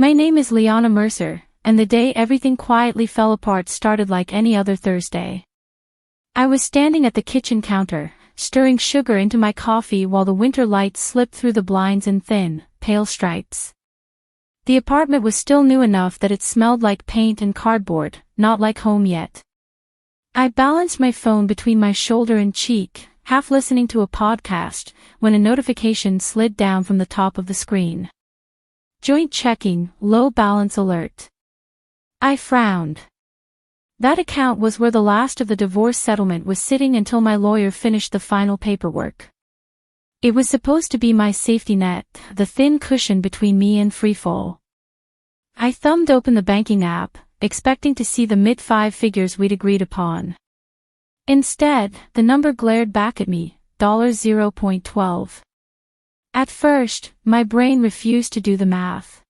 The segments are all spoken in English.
My name is Liana Mercer, and the day everything quietly fell apart started like any other Thursday. I was standing at the kitchen counter, stirring sugar into my coffee while the winter light slipped through the blinds in thin, pale stripes. The apartment was still new enough that it smelled like paint and cardboard, not like home yet. I balanced my phone between my shoulder and cheek, half listening to a podcast, when a notification slid down from the top of the screen. Joint checking, low balance alert. I frowned. That account was where the last of the divorce settlement was sitting until my lawyer finished the final paperwork. It was supposed to be my safety net, the thin cushion between me and freefall. I thumbed open the banking app, expecting to see the mid-five figures we'd agreed upon. Instead, the number glared back at me, $0.12. At first, my brain refused to do the math.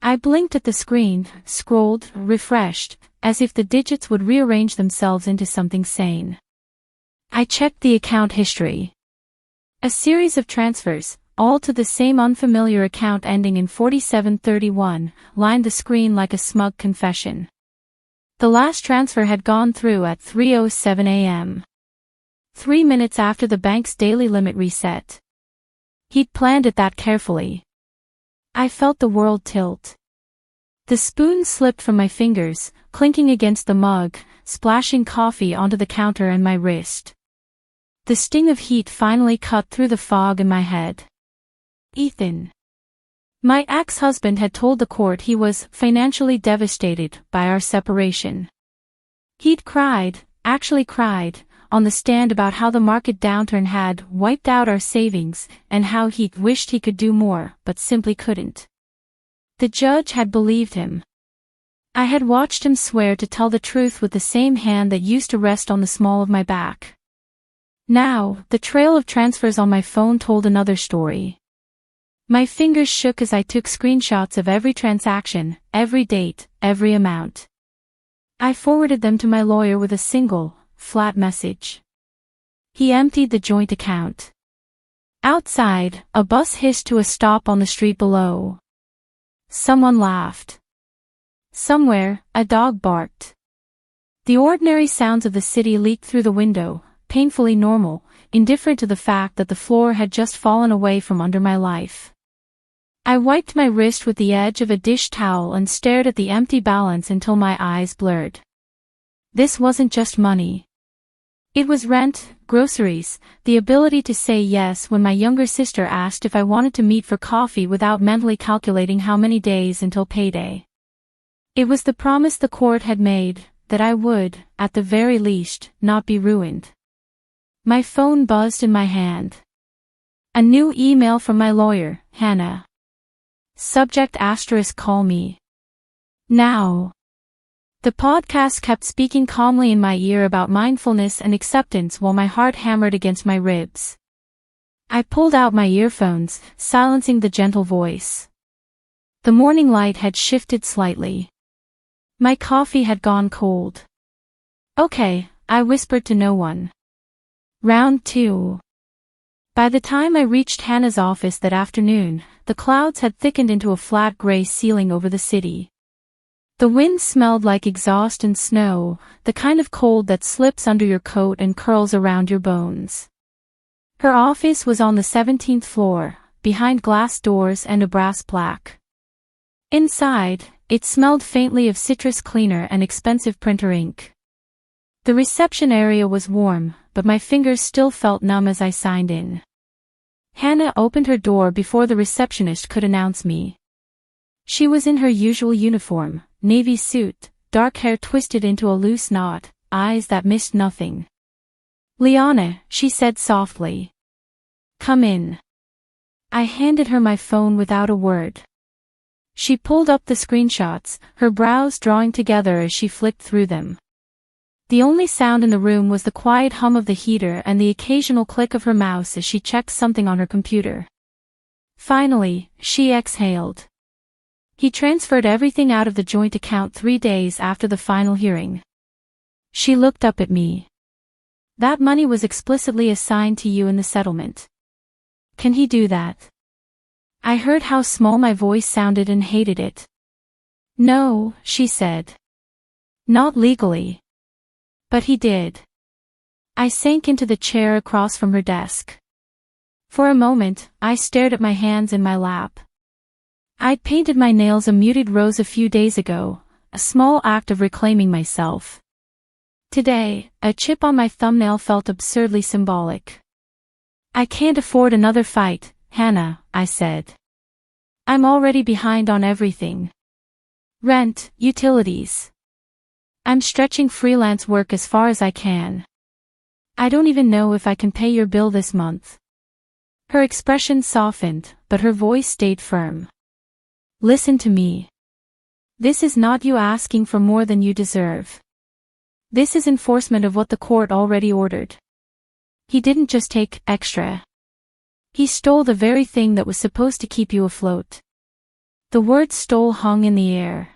I blinked at the screen, scrolled, refreshed, as if the digits would rearrange themselves into something sane. I checked the account history. A series of transfers, all to the same unfamiliar account ending in 4731, lined the screen like a smug confession. The last transfer had gone through at 3:07 a.m. 3 minutes after the bank's daily limit reset. He'd planned it that carefully. I felt the world tilt. The spoon slipped from my fingers, clinking against the mug, splashing coffee onto the counter and my wrist. The sting of heat finally cut through the fog in my head. Ethan. My ex-husband had told the court he was financially devastated by our separation. He'd cried, actually cried, on the stand about how the market downturn had wiped out our savings and how he wished he could do more but simply couldn't. The judge had believed him. I had watched him swear to tell the truth with the same hand that used to rest on the small of my back. Now, the trail of transfers on my phone told another story. My fingers shook as I took screenshots of every transaction, every date, every amount. I forwarded them to my lawyer with a single, flat message. He emptied the joint account. Outside, a bus hissed to a stop on the street below. Someone laughed. Somewhere, a dog barked. The ordinary sounds of the city leaked through the window, painfully normal, indifferent to the fact that the floor had just fallen away from under my life. I wiped my wrist with the edge of a dish towel and stared at the empty balance until my eyes blurred. This wasn't just money. It was rent, groceries, the ability to say yes when my younger sister asked if I wanted to meet for coffee without mentally calculating how many days until payday. It was the promise the court had made, that I would, at the very least, not be ruined. My phone buzzed in my hand. A new email from my lawyer, Hannah. Subject * call me. Now. The podcast kept speaking calmly in my ear about mindfulness and acceptance while my heart hammered against my ribs. I pulled out my earphones, silencing the gentle voice. The morning light had shifted slightly. My coffee had gone cold. Okay, I whispered to no one. Round 2. By the time I reached Hannah's office that afternoon, the clouds had thickened into a flat gray ceiling over the city. The wind smelled like exhaust and snow, the kind of cold that slips under your coat and curls around your bones. Her office was on the 17th floor, behind glass doors and a brass plaque. Inside, it smelled faintly of citrus cleaner and expensive printer ink. The reception area was warm, but my fingers still felt numb as I signed in. Hannah opened her door before the receptionist could announce me. She was in her usual uniform, navy suit, dark hair twisted into a loose knot, eyes that missed nothing. Liana, she said softly. Come in. I handed her my phone without a word. She pulled up the screenshots, her brows drawing together as she flicked through them. The only sound in the room was the quiet hum of the heater and the occasional click of her mouse as she checked something on her computer. Finally, she exhaled. He transferred everything out of the joint account 3 days after the final hearing. She looked up at me. That money was explicitly assigned to you in the settlement. Can he do that? I heard how small my voice sounded and hated it. No, she said. Not legally. But he did. I sank into the chair across from her desk. For a moment, I stared at my hands in my lap. I'd painted my nails a muted rose a few days ago, a small act of reclaiming myself. Today, a chip on my thumbnail felt absurdly symbolic. I can't afford another fight, Hannah, I said. I'm already behind on everything. Rent, utilities. I'm stretching freelance work as far as I can. I don't even know if I can pay your bill this month. Her expression softened, but her voice stayed firm. Listen to me. This is not you asking for more than you deserve. This is enforcement of what the court already ordered. He didn't just take extra. He stole the very thing that was supposed to keep you afloat. The word stole hung in the air.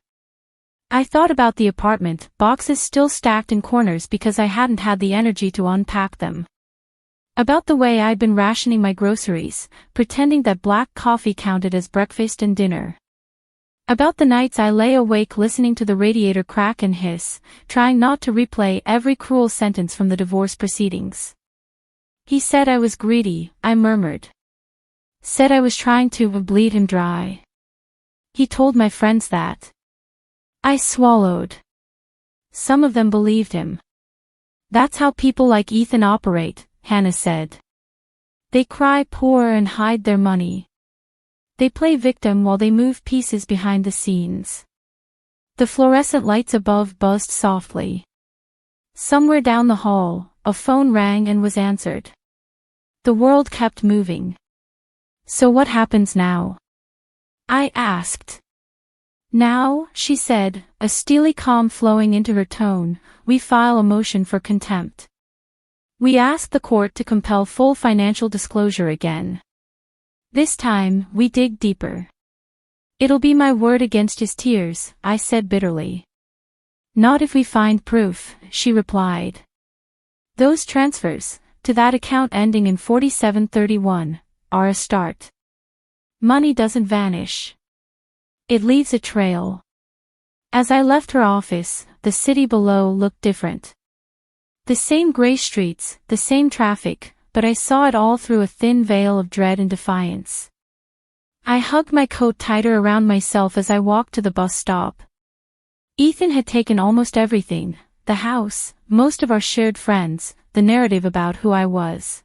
I thought about the apartment, boxes still stacked in corners because I hadn't had the energy to unpack them. About the way I'd been rationing my groceries, pretending that black coffee counted as breakfast and dinner. About the nights I lay awake listening to the radiator crack and hiss, trying not to replay every cruel sentence from the divorce proceedings. He said I was greedy, I murmured. Said I was trying to bleed him dry. He told my friends that. I swallowed. Some of them believed him. That's how people like Ethan operate, Hannah said. They cry poor and hide their money. They play victim while they move pieces behind the scenes. The fluorescent lights above buzzed softly. Somewhere down the hall, a phone rang and was answered. The world kept moving. So what happens now? I asked. Now, she said, a steely calm flowing into her tone, we file a motion for contempt. We ask the court to compel full financial disclosure again. This time, we dig deeper. It'll be my word against his tears, I said bitterly. Not if we find proof, she replied. Those transfers, to that account ending in 4731, are a start. Money doesn't vanish. It leaves a trail. As I left her office, the city below looked different. The same gray streets, the same traffic, but I saw it all through a thin veil of dread and defiance. I hugged my coat tighter around myself as I walked to the bus stop. Ethan had taken almost everything, the house, most of our shared friends, the narrative about who I was.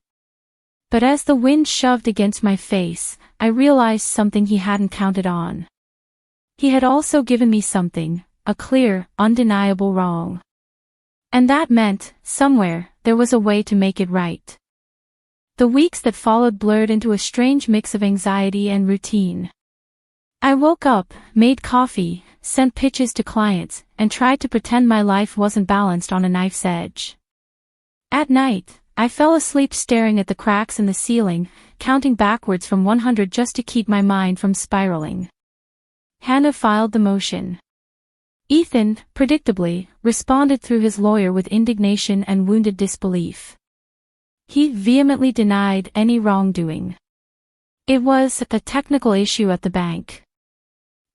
But as the wind shoved against my face, I realized something he hadn't counted on. He had also given me something, a clear, undeniable wrong. And that meant, somewhere, there was a way to make it right. The weeks that followed blurred into a strange mix of anxiety and routine. I woke up, made coffee, sent pitches to clients, and tried to pretend my life wasn't balanced on a knife's edge. At night, I fell asleep staring at the cracks in the ceiling, counting backwards from 100 just to keep my mind from spiraling. Hannah filed the motion. Ethan, predictably, responded through his lawyer with indignation and wounded disbelief. He vehemently denied any wrongdoing. It was a technical issue at the bank.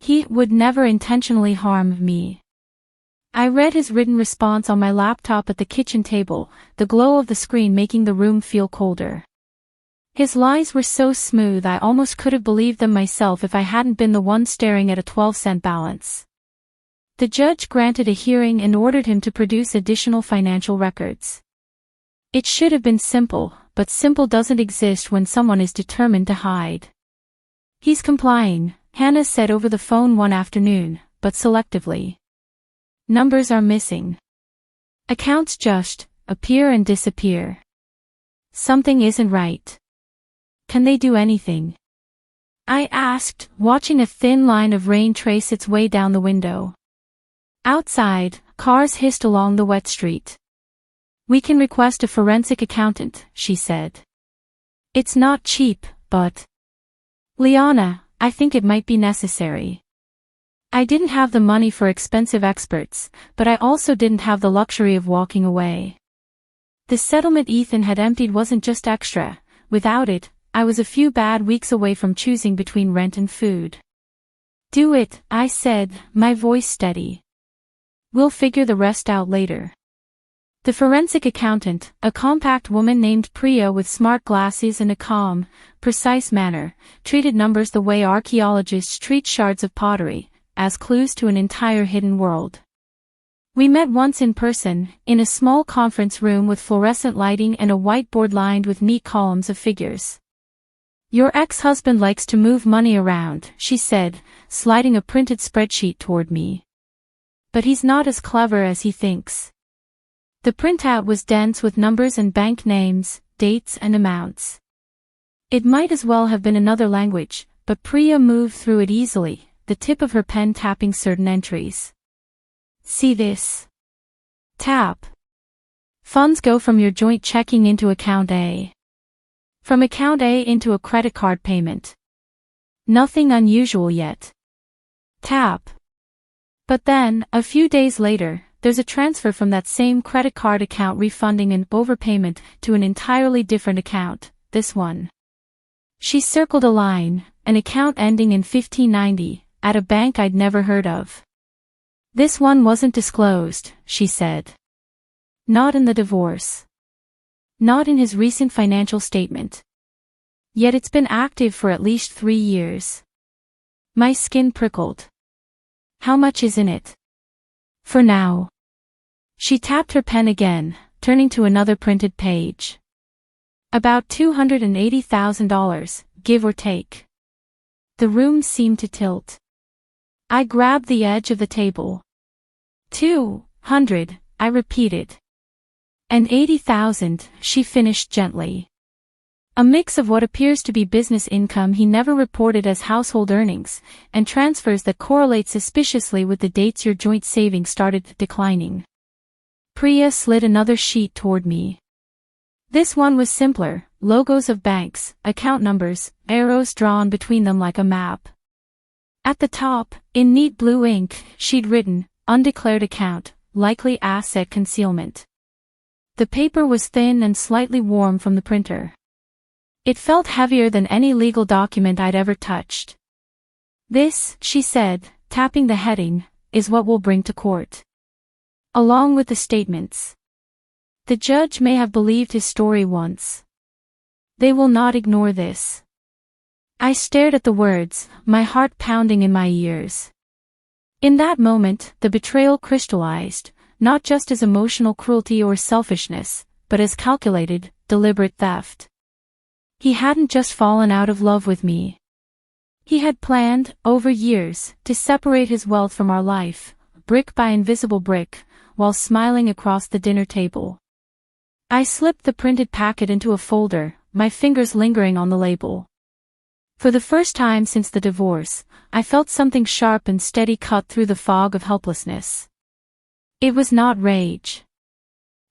He would never intentionally harm me. I read his written response on my laptop at the kitchen table, the glow of the screen making the room feel colder. His lies were so smooth I almost could have believed them myself if I hadn't been the one staring at a 12-cent balance. The judge granted a hearing and ordered him to produce additional financial records. It should have been simple, but simple doesn't exist when someone is determined to hide. He's complying, Hannah said over the phone one afternoon, but selectively. Numbers are missing. Accounts just appear and disappear. Something isn't right. Can they do anything? I asked, watching a thin line of rain trace its way down the window. Outside, cars hissed along the wet street. We can request a forensic accountant, she said. It's not cheap, but... Liana, I think it might be necessary. I didn't have the money for expensive experts, but I also didn't have the luxury of walking away. The settlement Ethan had emptied wasn't just extra, without it, I was a few bad weeks away from choosing between rent and food. "Do it," I said, my voice steady. "We'll figure the rest out later." The forensic accountant, a compact woman named Priya with smart glasses and a calm, precise manner, treated numbers the way archaeologists treat shards of pottery, as clues to an entire hidden world. We met once in person, in a small conference room with fluorescent lighting and a whiteboard lined with neat columns of figures. "Your ex-husband likes to move money around," she said, sliding a printed spreadsheet toward me. "But he's not as clever as he thinks." The printout was dense with numbers and bank names, dates and amounts. It might as well have been another language, but Priya moved through it easily, the tip of her pen tapping certain entries. "See this?" Tap. "Funds go from your joint checking into account A. From account A into a credit card payment. Nothing unusual yet." Tap. "But then, a few days later, there's a transfer from that same credit card account refunding an overpayment to an entirely different account, this one." She circled a line, an account ending in 1590, at a bank I'd never heard of. "This one wasn't disclosed," she said. "Not in the divorce. Not in his recent financial statement. Yet it's been active for at least 3 years." My skin prickled. "How much is in it?" "For now." She tapped her pen again, turning to another printed page. "About $280,000, give or take." The room seemed to tilt. I grabbed the edge of the table. 200, I repeated. "And 80,000, she finished gently. A mix of what appears to be business income he never reported as household earnings, and transfers that correlate suspiciously with the dates your joint savings started declining." Priya slid another sheet toward me. This one was simpler, logos of banks, account numbers, arrows drawn between them like a map. At the top, in neat blue ink, she'd written, "Undeclared account, likely asset concealment." The paper was thin and slightly warm from the printer. It felt heavier than any legal document I'd ever touched. "This," she said, tapping the heading, "is what we'll bring to court. Along with the statements. The judge may have believed his story once. They will not ignore this." I stared at the words, my heart pounding in my ears. In that moment, the betrayal crystallized, not just as emotional cruelty or selfishness, but as calculated, deliberate theft. He hadn't just fallen out of love with me. He had planned, over years, to separate his wealth from our life, brick by invisible brick, while smiling across the dinner table. I slipped the printed packet into a folder, my fingers lingering on the label. For the first time since the divorce, I felt something sharp and steady cut through the fog of helplessness. It was not rage.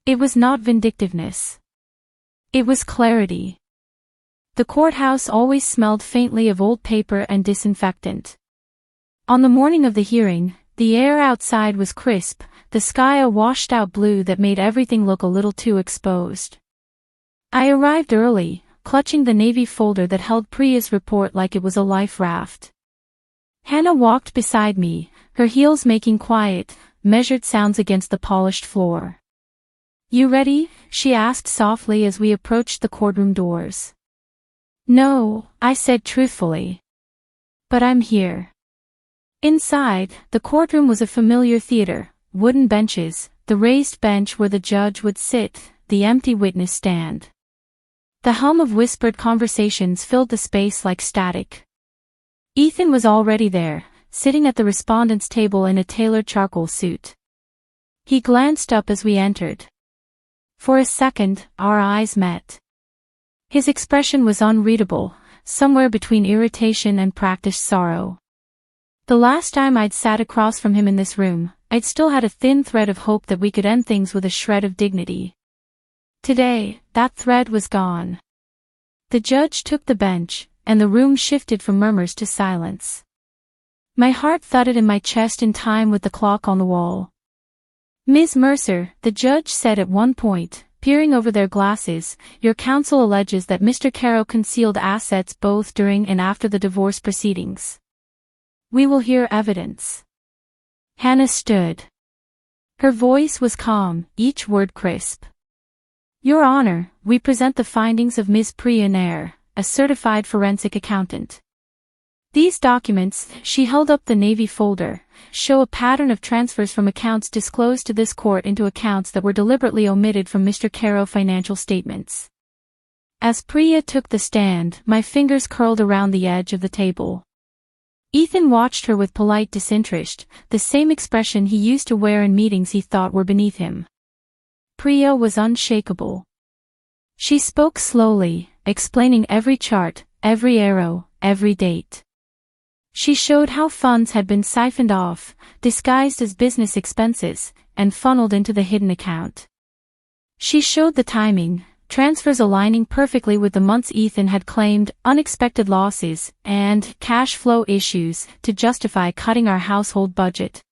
It was not vindictiveness. It was clarity. The courthouse always smelled faintly of old paper and disinfectant. On the morning of the hearing, the air outside was crisp, the sky a washed-out blue that made everything look a little too exposed. I arrived early, clutching the navy folder that held Priya's report like it was a life raft. Hannah walked beside me, her heels making quiet, measured sounds against the polished floor. "You ready?" she asked softly as we approached the courtroom doors. "No," I said truthfully. "But I'm here." Inside, the courtroom was a familiar theater, wooden benches, the raised bench where the judge would sit, the empty witness stand. The hum of whispered conversations filled the space like static. Ethan was already there, sitting at the respondent's table in a tailored charcoal suit. He glanced up as we entered. For a second, our eyes met. His expression was unreadable, somewhere between irritation and practiced sorrow. The last time I'd sat across from him in this room, I'd still had a thin thread of hope that we could end things with a shred of dignity. Today, that thread was gone. The judge took the bench, and the room shifted from murmurs to silence. My heart thudded in my chest in time with the clock on the wall. "Ms. Mercer," the judge said at one point, peering over their glasses, "Your counsel alleges that Mr. Caro concealed assets both during and after the divorce proceedings. We will hear evidence." Hannah stood. Her voice was calm, each word crisp. "Your Honor, we present the findings of Ms. Priya Nair, a certified forensic accountant. These documents," she held up the Navy folder, "show a pattern of transfers from accounts disclosed to this court into accounts that were deliberately omitted from Mr. Caro financial statements." As Priya took the stand, my fingers curled around the edge of the table. Ethan watched her with polite disinterest, the same expression he used to wear in meetings he thought were beneath him. Priya was unshakable. She spoke slowly, explaining every chart, every arrow, every date. She showed how funds had been siphoned off, disguised as business expenses, and funneled into the hidden account. She showed the timing, transfers aligning perfectly with the months Ethan had claimed, unexpected losses, and cash flow issues to justify cutting our household budget.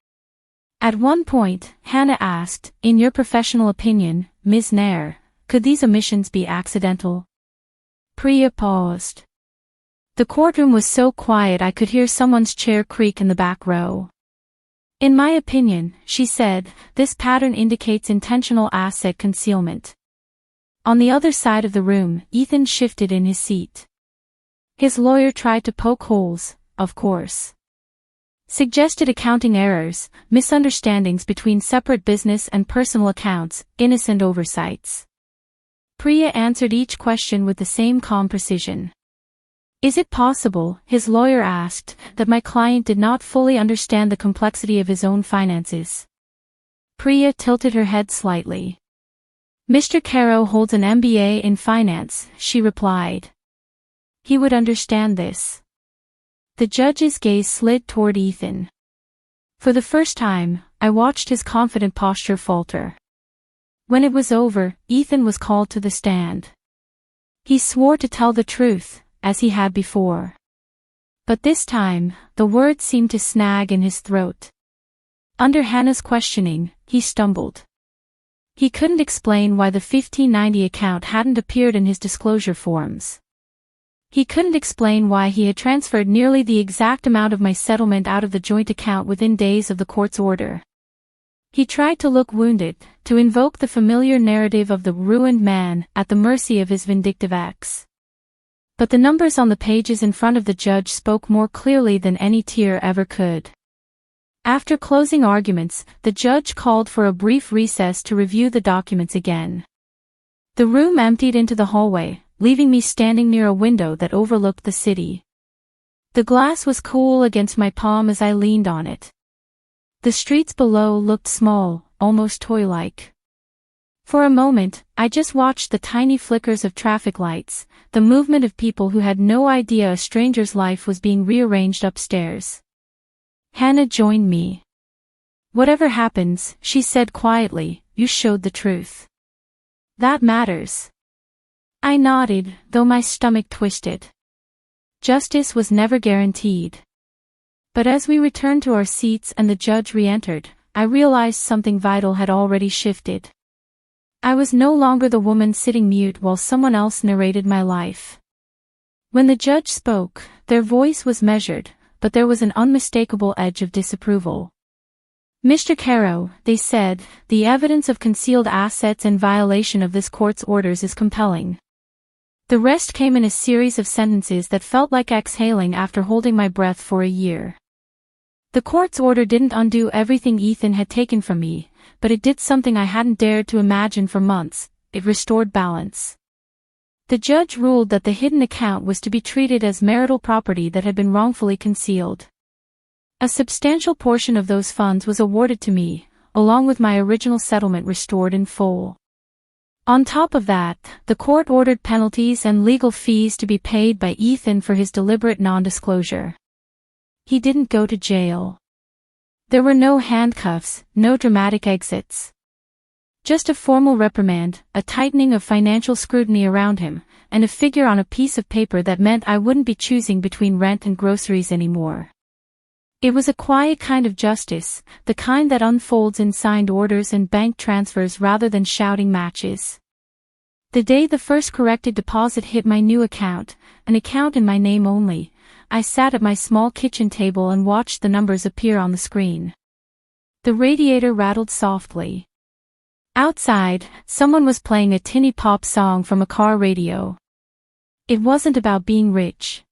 At one point, Hannah asked, "In your professional opinion, Ms. Nair, could these omissions be accidental?" Priya paused. The courtroom was so quiet I could hear someone's chair creak in the back row. "In my opinion," she said, "this pattern indicates intentional asset concealment." On the other side of the room, Ethan shifted in his seat. His lawyer tried to poke holes, of course. Suggested accounting errors, misunderstandings between separate business and personal accounts, innocent oversights. Priya answered each question with the same calm precision. "Is it possible," his lawyer asked, "that my client did not fully understand the complexity of his own finances?" Priya tilted her head slightly. "Mr. Caro holds an MBA in finance," she replied. "He would understand this." The judge's gaze slid toward Ethan. For the first time, I watched his confident posture falter. When it was over, Ethan was called to the stand. He swore to tell the truth, as he had before. But this time, the words seemed to snag in his throat. Under Hannah's questioning, he stumbled. He couldn't explain why the 1590 account hadn't appeared in his disclosure forms. He couldn't explain why he had transferred nearly the exact amount of my settlement out of the joint account within days of the court's order. He tried to look wounded, to invoke the familiar narrative of the ruined man at the mercy of his vindictive ex. But the numbers on the pages in front of the judge spoke more clearly than any tear ever could. After closing arguments, the judge called for a brief recess to review the documents again. The room emptied into the hallway, leaving me standing near a window that overlooked the city. The glass was cool against my palm as I leaned on it. The streets below looked small, almost toy-like. For a moment, I just watched the tiny flickers of traffic lights, the movement of people who had no idea a stranger's life was being rearranged upstairs. Hannah joined me. "Whatever happens," she said quietly, "you showed the truth. That matters." I nodded, though my stomach twisted. Justice was never guaranteed. But as we returned to our seats and the judge re-entered, I realized something vital had already shifted. I was no longer the woman sitting mute while someone else narrated my life. When the judge spoke, their voice was measured, but there was an unmistakable edge of disapproval. "Mr. Caro," they said, "the evidence of concealed assets and violation of this court's orders is compelling." The rest came in a series of sentences that felt like exhaling after holding my breath for a year. The court's order didn't undo everything Ethan had taken from me, but it did something I hadn't dared to imagine for months: it restored balance. The judge ruled that the hidden account was to be treated as marital property that had been wrongfully concealed. A substantial portion of those funds was awarded to me, along with my original settlement restored in full. On top of that, the court ordered penalties and legal fees to be paid by Ethan for his deliberate non-disclosure. He didn't go to jail. There were no handcuffs, no dramatic exits. Just a formal reprimand, a tightening of financial scrutiny around him, and a figure on a piece of paper that meant I wouldn't be choosing between rent and groceries anymore. It was a quiet kind of justice, the kind that unfolds in signed orders and bank transfers rather than shouting matches. The day the first corrected deposit hit my new account, an account in my name only, I sat at my small kitchen table and watched the numbers appear on the screen. The radiator rattled softly. Outside, someone was playing a tinny pop song from a car radio. It wasn't about being rich.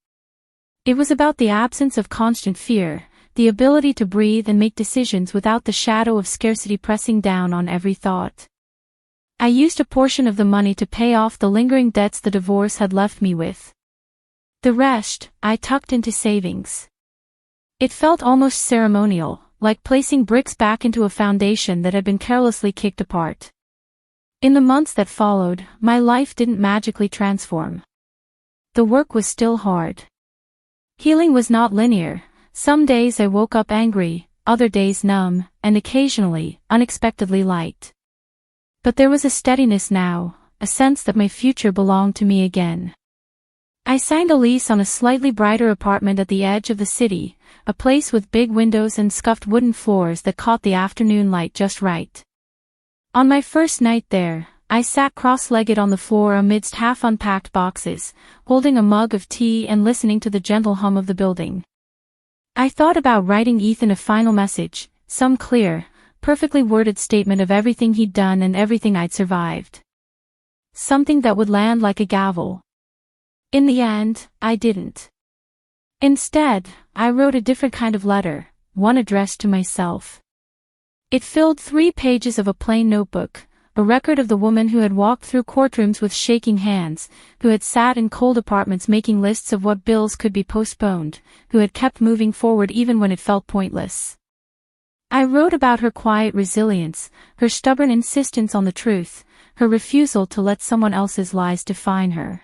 It was about the absence of constant fear, the ability to breathe and make decisions without the shadow of scarcity pressing down on every thought. I used a portion of the money to pay off the lingering debts the divorce had left me with. The rest, I tucked into savings. It felt almost ceremonial, like placing bricks back into a foundation that had been carelessly kicked apart. In the months that followed, my life didn't magically transform. The work was still hard. Healing was not linear. Some days I woke up angry, other days numb, and occasionally, unexpectedly light. But there was a steadiness now, a sense that my future belonged to me again. I signed a lease on a slightly brighter apartment at the edge of the city, a place with big windows and scuffed wooden floors that caught the afternoon light just right. On my first night there, I sat cross-legged on the floor amidst half-unpacked boxes, holding a mug of tea and listening to the gentle hum of the building. I thought about writing Ethan a final message, some clear, perfectly worded statement of everything he'd done and everything I'd survived. Something that would land like a gavel. In the end, I didn't. Instead, I wrote a different kind of letter, one addressed to myself. It filled 3 pages of a plain notebook, a record of the woman who had walked through courtrooms with shaking hands, who had sat in cold apartments making lists of what bills could be postponed, who had kept moving forward even when it felt pointless. I wrote about her quiet resilience, her stubborn insistence on the truth, her refusal to let someone else's lies define her.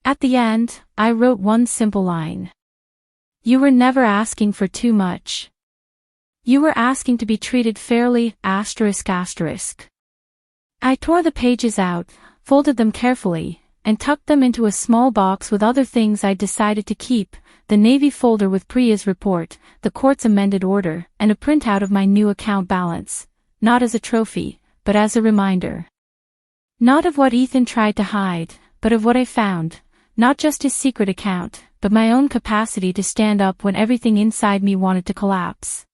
At the end, I wrote one simple line. You were never asking for too much. You were asking to be treated fairly, ***. I tore the pages out, folded them carefully, and tucked them into a small box with other things I'd decided to keep, the Navy folder with Priya's report, the court's amended order, and a printout of my new account balance, not as a trophy, but as a reminder. Not of what Ethan tried to hide, but of what I found, not just his secret account, but my own capacity to stand up when everything inside me wanted to collapse.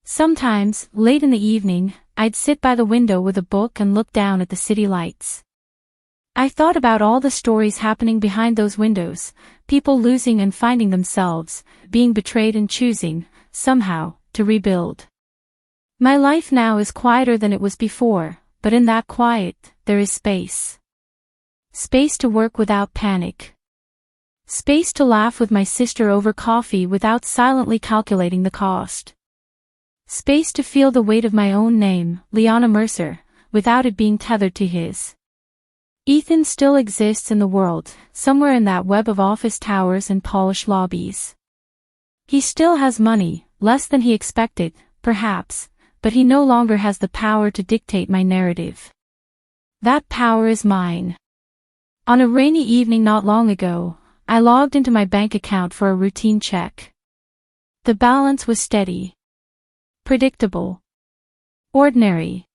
Sometimes, late in the evening, I'd sit by the window with a book and look down at the city lights. I thought about all the stories happening behind those windows, people losing and finding themselves, being betrayed and choosing, somehow, to rebuild. My life now is quieter than it was before, but in that quiet, there is space. Space to work without panic. Space to laugh with my sister over coffee without silently calculating the cost. Space to feel the weight of my own name, Liana Mercer, without it being tethered to his. Ethan still exists in the world, somewhere in that web of office towers and polished lobbies. He still has money, less than he expected, perhaps, but he no longer has the power to dictate my narrative. That power is mine. On a rainy evening not long ago, I logged into my bank account for a routine check. The balance was steady. Predictable. Ordinary.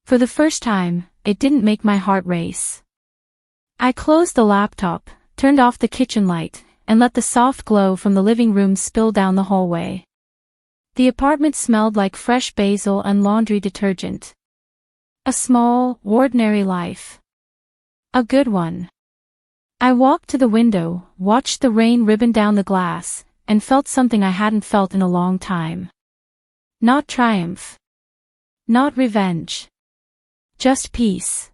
For the first time, it didn't make my heart race. I closed the laptop, turned off the kitchen light, and let the soft glow from the living room spill down the hallway. The apartment smelled like fresh basil and laundry detergent. A small, ordinary life. A good one. I walked to the window, watched the rain ribbon down the glass, and felt something I hadn't felt in a long time. Not triumph. Not revenge. Just peace.